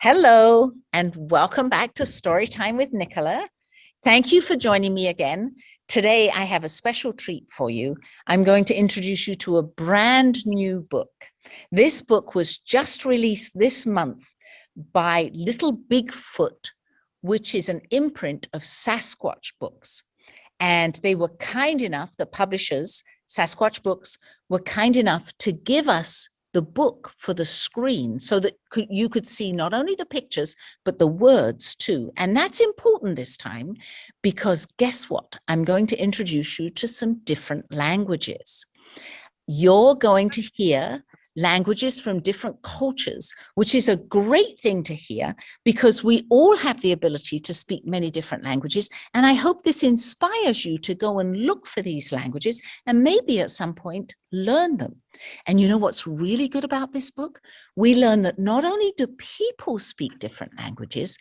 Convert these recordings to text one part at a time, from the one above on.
Hello, and welcome back to Storytime with Nicola. Thank you for joining me again. Today, I have a special treat for you. I'm going to introduce you to a brand new book. This book was just released this month by Little Bigfoot, which is an imprint of Sasquatch Books. And they were kind enough, the publishers, Sasquatch Books, were kind enough to give us the book for the screen so that you could see not only the pictures, but the words too. And that's important this time because guess what? I'm going to introduce you to some different languages. You're going to hear languages from different cultures, which is a great thing to hear because we all have the ability to speak many different languages. And I hope this inspires you to go and look for these languages and maybe at some point learn them. And you know what's really good about this book? We learn that not only do people speak different languages,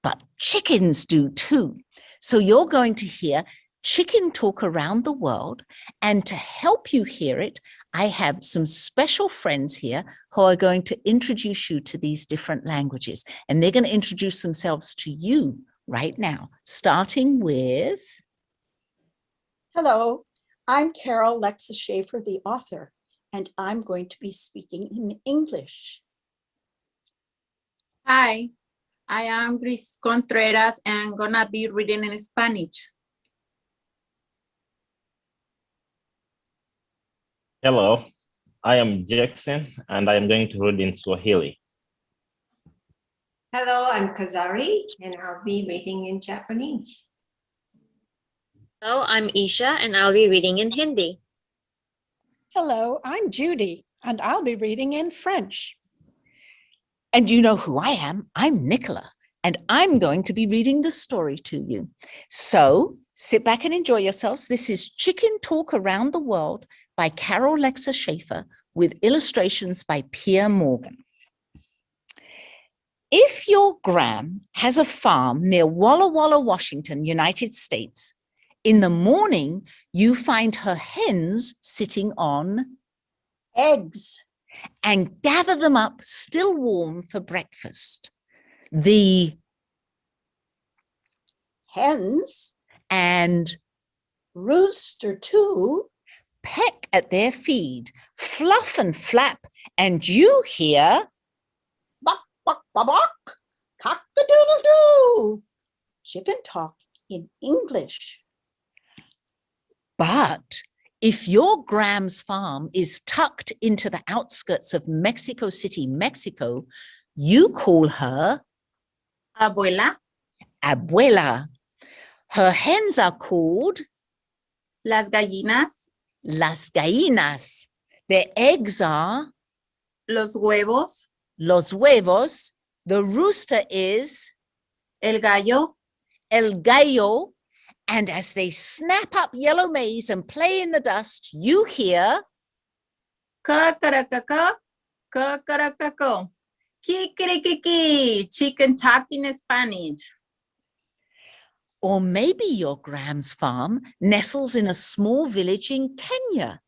but chickens do too. So you're going to hear chicken talk around the world. And to help you hear it, I have some special friends here who are going to introduce you to these different languages. And they're going to introduce themselves to you right now, starting with... Hello, I'm Carole Lexa Schaefer, the author, and I'm going to be speaking in English. Hi, I am Gris Contreras and I'm gonna be reading in Spanish. Hello, I am Jackson and I am going to read in Swahili. Hello, I'm Kazari and I'll be reading in Japanese. Hello, I'm Isha and I'll be reading in Hindi. Hello, I'm Judy and I'll be reading in French. And you know who I am? I'm Nicola, and I'm going to be reading the story to you. So sit back and enjoy yourselves. This is Chicken Talk Around the World by Carole Lexa Schaefer with illustrations by Pierr Morgan. If your gram has a farm near Walla Walla, Washington, United States, in the morning, you find her hens sitting on Eggs. and gather them up still warm for breakfast. The Hens and rooster too peck at their feed, fluff and flap, and you hear buck, buck, buck, buck, cock-a-doodle-doo. Chicken talk in English. But if your Gram's farm is tucked into the outskirts of Mexico City, Mexico, you call her Abuela, Abuela. Her hens are called las gallinas, las gallinas. Their eggs are los huevos, los huevos. The rooster is el gallo, el gallo. And as they snap up yellow maize and play in the dust, you hear cacaracaca, cacaracaco, kikirikiki, chicken talk in Spanish. or maybe your Gram's farm nestles in a small village in Kenya.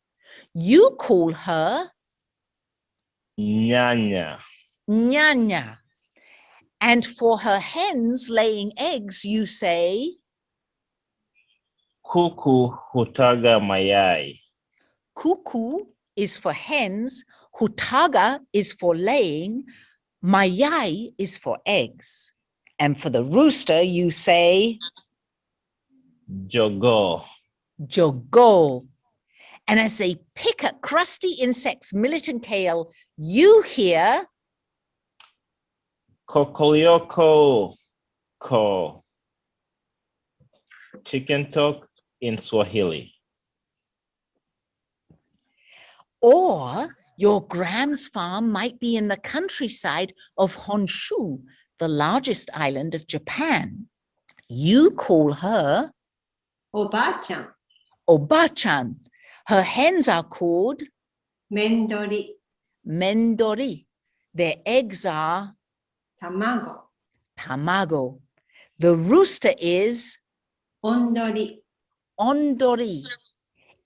You call her Nyanya. Nyanya. And for her hens laying eggs, you say Kuku hutaga mayai. Kuku is for hens, hutaga is for laying, mayai is for eggs. And for the rooster, you say Jogo. jogo. And as they pick at crusty insects, millet and kale, you hear Kokolioko ko. Chicken talk in Swahili. or your Gram's farm might be in the countryside of Honshu, the largest island of Japan. You call her Oba-chan, Oba-chan. Her hens are called mendori, mendori. Their eggs are tamago, tamago. The rooster is ondori, ondori.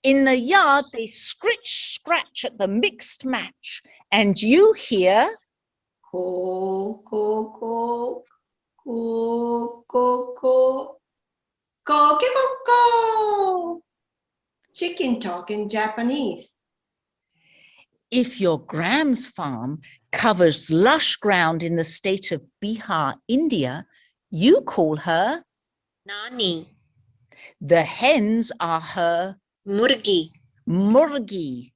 In the yard, they scratch at the mixed match, and you hear Ko, ko, ko, ko, ko, ko. Ko, ke, ko, ko. Chicken talk in Japanese. If your Gram's farm covers lush ground in the state of Bihar, India, you call her. Nani. The hens are her Murgi. murgi.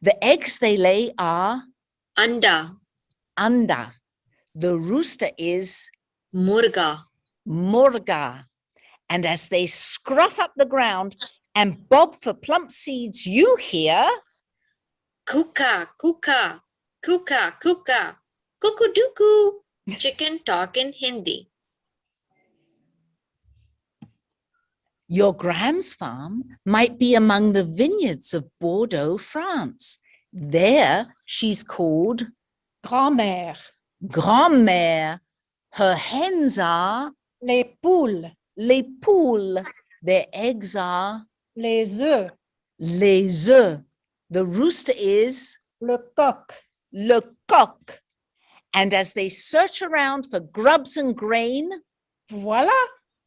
The eggs they lay are Anda. anda. The rooster is Murga. murga. And as they scruff up the ground and bob for plump seeds, you hear. Kuka. Kuka. Kuka. Kuka. Kukuduku. Chicken talk in Hindi. Your Gram's farm might be among the vineyards of Bordeaux, France. There she's called Grand-mère, grand-mère. Her hens are les poules, les poules. Their eggs are les œufs, les œufs. The rooster is le coq. le coq. And as they search around for grubs and grain, Voilà,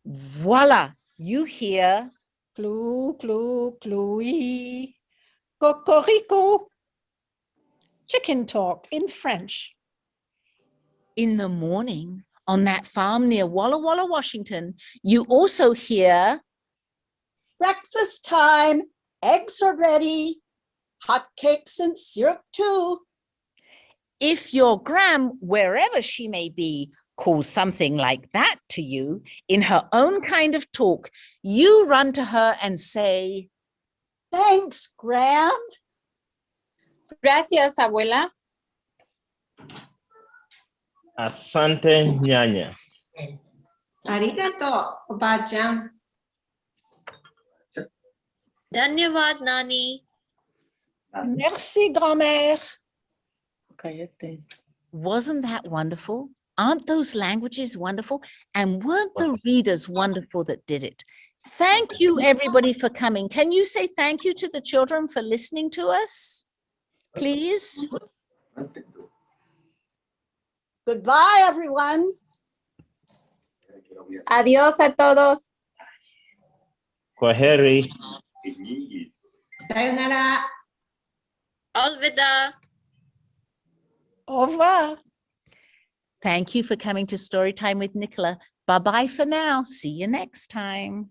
voila, you hear. clou, clou, clouis, cocorico. Chicken talk in French. In the morning on that farm near Walla Walla, Washington, you also hear. Breakfast time. Eggs are ready. Hot cakes and syrup too. If your Gram, wherever she may be, calls something like that to you in her own kind of talk, you run to her and say, Thanks, Gram. Gracias, abuela. Asante nyanya. Arigato, Oba-chan. Dhanyavad, Nani. Merci, grand-mère. wasn't that wonderful? Aren't those languages wonderful? And weren't the readers wonderful that did it? Thank you, everybody, for coming. Can you say thank you to the children for listening to us, please? Goodbye, everyone. Adiós a todos. Kwaheri. Sayonara. Alvida. Au revoir. Thank you for coming to Storytime with Nicola. Bye-bye for now. See you next time.